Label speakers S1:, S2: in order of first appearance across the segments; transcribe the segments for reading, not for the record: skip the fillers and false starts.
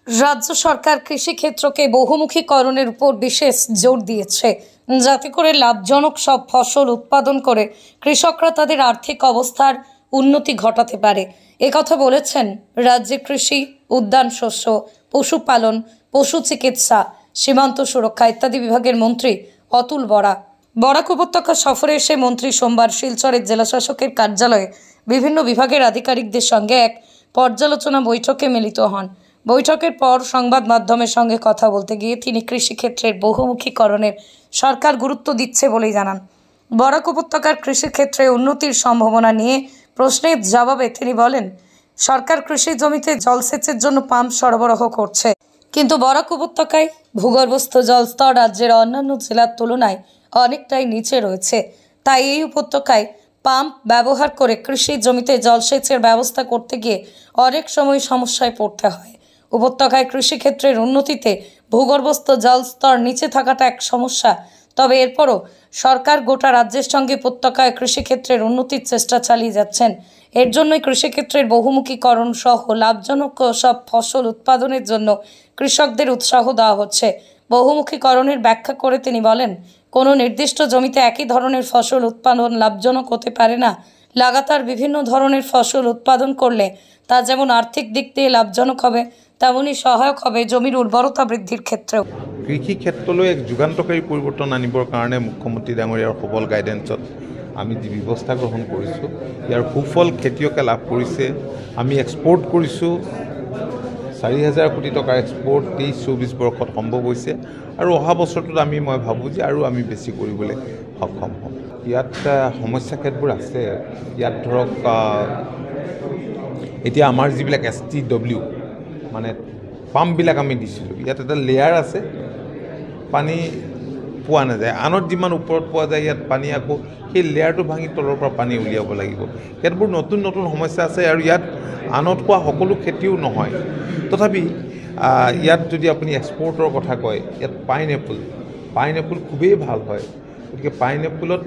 S1: রাজ্য সরকার কৃষিক্ষেত্রকে বহুমুখীকরণের উপর বিশেষ জোর দিয়েছে, যাতে করে লাভজনক সব ফসল উৎপাদন করে কৃষকরা তাদের আর্থিক অবস্থার উন্নতি ঘটাতে পারে। একথা বলেছেন রাজ্যের কৃষি, উদ্যান শস্য, পশুপালন, পশু চিকিৎসা, সীমান্ত সুরক্ষা ইত্যাদি বিভাগের মন্ত্রী অতুল বরা। বরাক উপত্যকা সফরে এসে মন্ত্রী সোমবার শিলচরের জেলাশাসকের কার্যালয়ে বিভিন্ন বিভাগের আধিকারিকদের সঙ্গে এক পর্যালোচনা বৈঠকে মিলিত হন। বৈঠকের পর সংবাদ মাধ্যমের সঙ্গে কথা বলতে গিয়ে তিনি কৃষিক্ষেত্রের বহুমুখীকরণের সরকার গুরুত্ব দিচ্ছে বলেই জানান। বরাক উপত্যকার কৃষিক্ষেত্রে উন্নতির সম্ভাবনা নিয়ে প্রশ্নের জবাবে তিনি বলেন, সরকার কৃষি জমিতে জলসেচের জন্য পাম্প সরবরাহ করছে, কিন্তু বরাক উপত্যকায় ভূগর্ভস্থ জলস্তর রাজ্যের অন্যান্য জেলার তুলনায় অনেকটাই নিচে রয়েছে। তাই এই উপত্যকায় পাম্প ব্যবহার করে কৃষি জমিতে জলসেচের ব্যবস্থা করতে গিয়ে অনেক সময় সমস্যায় পড়তে হয়। উপত্যকায় কৃষিক্ষেত্রের উন্নতিতে ভূগর্ভস্থ জলস্তর নিচে থাকাটা এক সমস্যা, তবে এরপরও সরকার গোটা রাজ্যের সঙ্গে উপত্যকায় কৃষিক্ষেত্রের উন্নতির চেষ্টা চালিয়ে যাচ্ছেন। এর জন্যই কৃষিক্ষেত্রের বহুমুখীকরণ সহ লাভজনক সব ফসল উৎপাদনের জন্য কৃষকদের উৎসাহ দেওয়া হচ্ছে। বহুমুখীকরণের ব্যাখ্যা করে তিনি বলেন, কোনো নির্দিষ্ট জমিতে একই ধরনের ফসল উৎপাদন লাভজনক হতে পারে না। লাগাতার বিভিন্ন ধরনের ফসল উৎপাদন করলে তা যেমন আর্থিক দিক দিয়ে লাভজনক হবে, তেমনই সহায়ক হবে জমির উর্বরতা বৃদ্ধির ক্ষেত্রেও।
S2: কৃষি ক্ষেত্ৰলৈ এক যুগান্তকাৰী পৰিৱৰ্তন আনিবৰ কাৰণে মুখ্যমন্ত্ৰী ডাঙৰীয়াৰ সবল গাইডেন্সত আমি যি ব্যৱস্থা গ্ৰহণ কৰিছোঁ, ইয়াৰ সুফল খেতিয়কে লাভ কৰিছে। আমি এক্সপৰ্ট কৰিছোঁ, 4,000 কোটি টকাৰ এক্সপৰ্ট 23-24 বৰ্ষত সম্ভৱ হৈছে, আৰু অহা বছৰটোত মই ভাবোঁ যে আৰু আমি বেছি কৰিবলৈ সক্ষম হ'ম। ইয়াত সমস্যা ক্ষেত্ৰবোৰ আছে। ইয়াত ধৰক এতিয়া আমাৰ যিবিলাক STW মানে পাম্পবিলাক আমি দিছিলোঁ, ইয়াত এটা লেয়াৰ আছে, পানী পোৱা নাযায়। আনত যিমান ওপৰত পোৱা যায় ইয়াত পানী আকৌ সেই লেয়াৰটো ভাঙি তলৰ পৰা পানী উলিয়াব লাগিব। ইয়াতবোৰ নতুন নতুন সমস্যা আছে, আৰু ইয়াত আনত পোৱা সকলো খেতিও নহয়। তথাপি ইয়াত যদি আপুনি এক্সপৰ্টৰ কথা কয়, ইয়াত পাইনএপল খুবেই ভাল হয়। গতিকে পাইনএপলত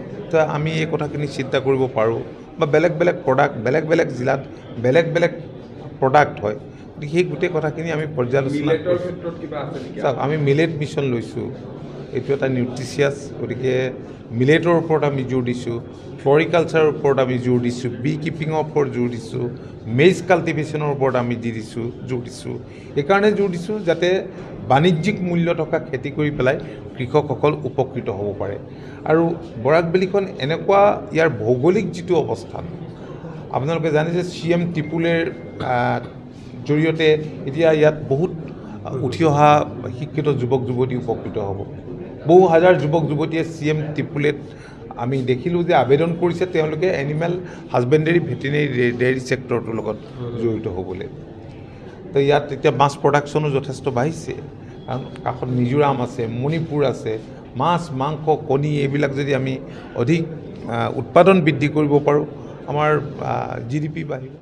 S2: আমি এই কথাখিনি চিন্তা কৰিব পাৰোঁ, বা বেলেগ বেলেগ প্ৰডাক্ট বেলেগ বেলেগ জিলাত বেলেগ বেলেগ প্ৰডাক্ট হয়। গতিকে সেই গোটেই কথাখিনি আমি পৰ্যালোচনা চাওক। আমি মিলেট মিছন লৈছোঁ, এইটো এটা নিউট্ৰিচিয়াছ, গতিকে মিলেটৰ ওপৰত আমি জোৰ দিছোঁ। ফ্লৰিকালচাৰৰ ওপৰত আমি জোৰ দিছোঁ, বি কিপিঙৰ ওপৰত জোৰ দিছোঁ, মেজ কাল্টিভেশ্যনৰ ওপৰত আমি জোৰ দিছোঁ। এইকাৰণে জোৰ দিছোঁ যাতে বাণিজ্যিক মূল্য থকা খেতি কৰি পেলাই কৃষকসকল উপকৃত হ'ব পাৰে। আৰু বৰাক ভেলীখন এনেকুৱা, ইয়াৰ ভৌগোলিক যিটো অৱস্থান, আপোনালোকে জানে যে CM ত্ৰিপুলেৰ জৰিয়তে এতিয়া ইয়াত বহুত উঠি অহা শিক্ষিত যুৱক যুৱতী উপকৃত হ'ব। বহু হাজাৰ যুৱক যুৱতীয়ে CM ত্ৰিপুলেত আমি দেখিলোঁ যে আবেদন কৰিছে, তেওঁলোকে এনিমেল হাজবেণ্ডেৰী ভেটেনেৰী ডেইৰী ছেক্টৰটোৰ লগত জড়িত হ'বলৈ। তো ইয়াত এতিয়া মাছ প্ৰডাকশ্যনো যথেষ্ট বাঢ়িছে, কাৰণ কাষত মিজোৰাম আছে, মণিপুৰ আছে। মাছ, মাংস, কণী এইবিলাক যদি আমি অধিক উৎপাদন বৃদ্ধি কৰিব পাৰোঁ, আমাৰ GDP বাঢ়িব।